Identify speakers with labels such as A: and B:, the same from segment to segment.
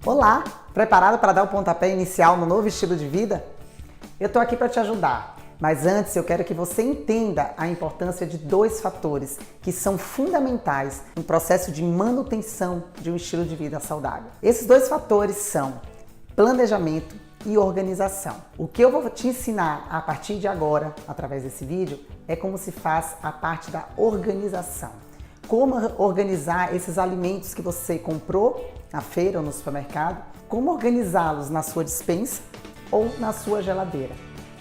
A: Olá! Preparado para dar o pontapé inicial no novo estilo de vida? Eu estou aqui para te ajudar, mas antes eu quero que você entenda a importância de dois fatores que são fundamentais no processo de manutenção de um estilo de vida saudável. Esses dois fatores são planejamento e organização. O que eu vou te ensinar a partir de agora, através desse vídeo, é como se faz a parte da organização. Como organizar esses alimentos que você comprou na feira ou no supermercado, como organizá-los na sua despensa ou na sua geladeira.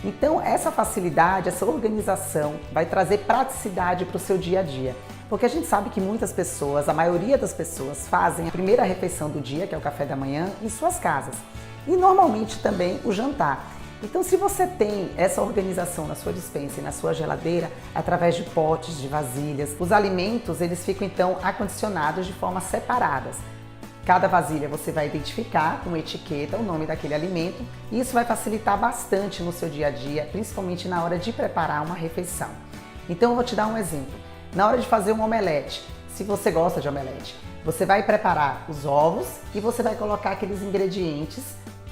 A: Então, essa facilidade, essa organização vai trazer praticidade para o seu dia a dia. Porque a gente sabe que muitas pessoas, a maioria das pessoas, fazem a primeira refeição do dia, que é o café da manhã, em suas casas. E normalmente também o jantar. Então, se você tem essa organização na sua despensa e na sua geladeira, através de potes, de vasilhas, os alimentos eles ficam então acondicionados de forma separadas. Cada vasilha você vai identificar com etiqueta o nome daquele alimento e isso vai facilitar bastante no seu dia a dia, principalmente na hora de preparar uma refeição. Então eu vou te dar um exemplo. Na hora de fazer um omelete, se você gosta de omelete, você vai preparar os ovos e você vai colocar aqueles ingredientes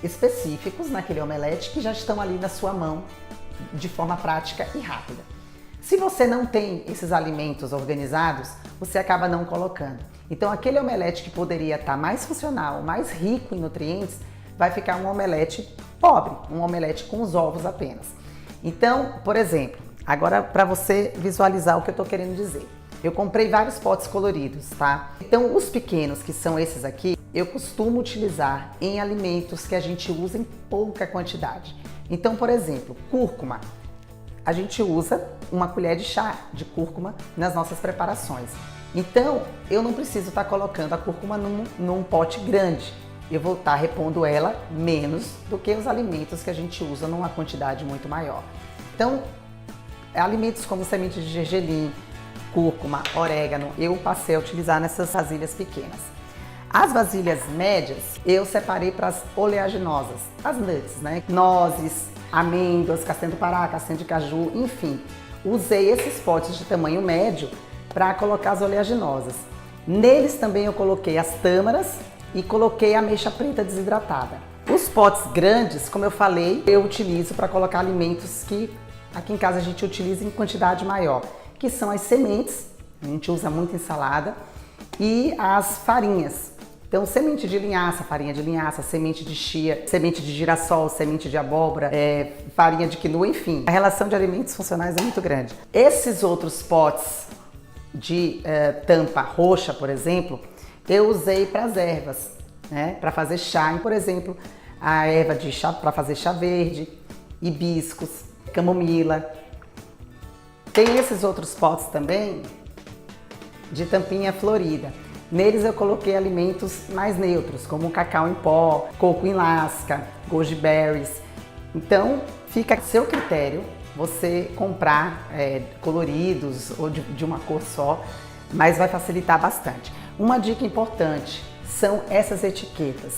A: específicos naquele omelete que já estão ali na sua mão de forma prática e rápida. Se você não tem esses alimentos organizados, você acaba não colocando. Então aquele omelete que poderia estar mais funcional, mais rico em nutrientes, vai ficar um omelete pobre, um omelete com os ovos apenas. Então, por exemplo, agora para você visualizar o que eu estou querendo dizer. Eu comprei vários potes coloridos, tá? Então os pequenos, que são esses aqui, eu costumo utilizar em alimentos que a gente usa em pouca quantidade. Então, por exemplo, cúrcuma. A gente usa uma colher de chá de cúrcuma nas nossas preparações. Então, eu não preciso estar colocando a cúrcuma num pote grande. Eu vou estar repondo ela menos do que os alimentos que a gente usa numa quantidade muito maior. Então, alimentos como semente de gergelim, cúrcuma, orégano, eu passei a utilizar nessas vasilhas pequenas. As vasilhas médias, eu separei para as oleaginosas, as nuts, né? Nozes, amêndoas, castanha do Pará, castanha de caju, enfim. Usei esses potes de tamanho médio para colocar as oleaginosas. Neles também eu coloquei as tâmaras e coloquei a ameixa preta desidratada. Os potes grandes, como eu falei, eu utilizo para colocar alimentos que aqui em casa a gente utiliza em quantidade maior, que são as sementes, a gente usa muito em salada, e as farinhas. Então, semente de linhaça, farinha de linhaça, semente de chia, semente de girassol, semente de abóbora, farinha de quinoa, enfim. A relação de alimentos funcionais é muito grande. Esses outros potes de tampa roxa, por exemplo, eu usei para as ervas, né? Para fazer chá, por exemplo, a erva de chá para fazer chá verde, hibiscos, camomila. Tem esses outros potes também de tampinha florida. Neles eu coloquei alimentos mais neutros, como cacau em pó, coco em lasca, goji berries. Então, fica a seu critério você comprar coloridos ou de uma cor só, mas vai facilitar bastante. Uma dica importante são essas etiquetas.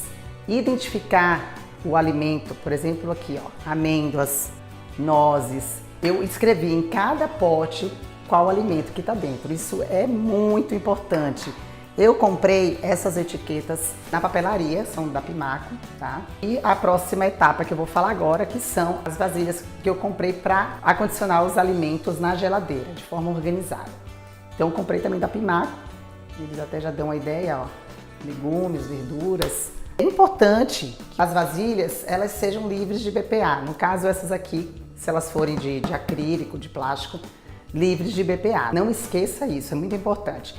A: Identificar o alimento, por exemplo aqui, ó, amêndoas, nozes. Eu escrevi em cada pote qual o alimento que está dentro. Isso é muito importante. Eu comprei essas etiquetas na papelaria, são da Pimaco, tá? E a próxima etapa que eu vou falar agora, que são as vasilhas que eu comprei para acondicionar os alimentos na geladeira, de forma organizada. Então eu comprei também da Pimaco, eles até já dão uma ideia, ó, legumes, verduras. É importante que as vasilhas, elas sejam livres de BPA. No caso, essas aqui, se elas forem de acrílico, de plástico, livres de BPA. Não esqueça isso, é muito importante.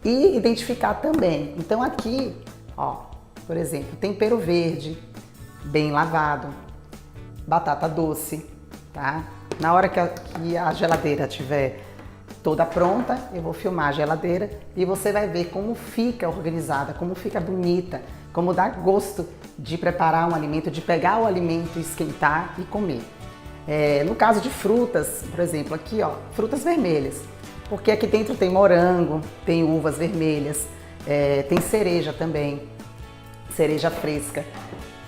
A: E identificar também. Então aqui, ó, por exemplo, tempero verde, bem lavado, batata doce, tá? Na hora que a geladeira estiver toda pronta, eu vou filmar a geladeira e você vai ver como fica organizada, como fica bonita, como dá gosto de preparar um alimento, de pegar o alimento, esquentar e comer. No caso de frutas, por exemplo, aqui, ó, frutas vermelhas. Porque aqui dentro tem morango, tem uvas vermelhas, tem cereja também, cereja fresca.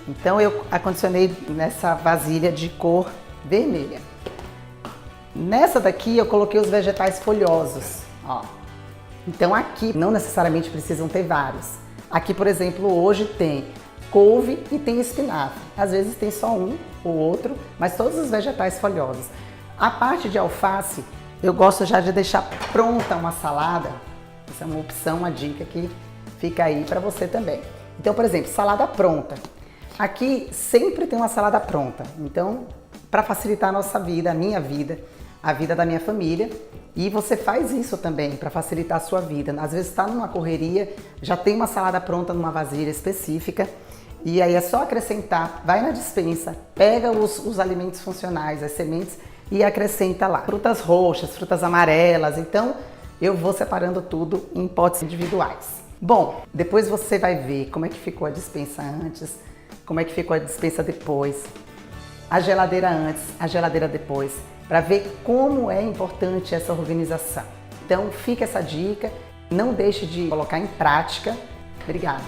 A: Então eu acondicionei nessa vasilha de cor vermelha. Nessa daqui eu coloquei os vegetais folhosos, ó. Então aqui não necessariamente precisam ter vários. Aqui, por exemplo, hoje tem couve e tem espinafre. Às vezes tem só um ou outro, mas todos os vegetais folhosos. A parte de alface, eu gosto já de deixar pronta uma salada. Essa é uma opção, uma dica que fica aí para você também. Então, por exemplo, salada pronta. Aqui sempre tem uma salada pronta. Então, para facilitar a nossa vida, a minha vida, a vida da minha família, e você faz isso também para facilitar a sua vida. Às vezes está numa correria, já tem uma salada pronta numa vasilha específica, e aí é só acrescentar, vai na despensa, pega os alimentos funcionais, as sementes e acrescenta lá. Frutas roxas, frutas amarelas, então eu vou separando tudo em potes individuais. Bom, depois você vai ver como é que ficou a despensa antes, como é que ficou a despensa depois, a geladeira antes, a geladeira depois, para ver como é importante essa organização. Então fica essa dica, não deixe de colocar em prática. Obrigada!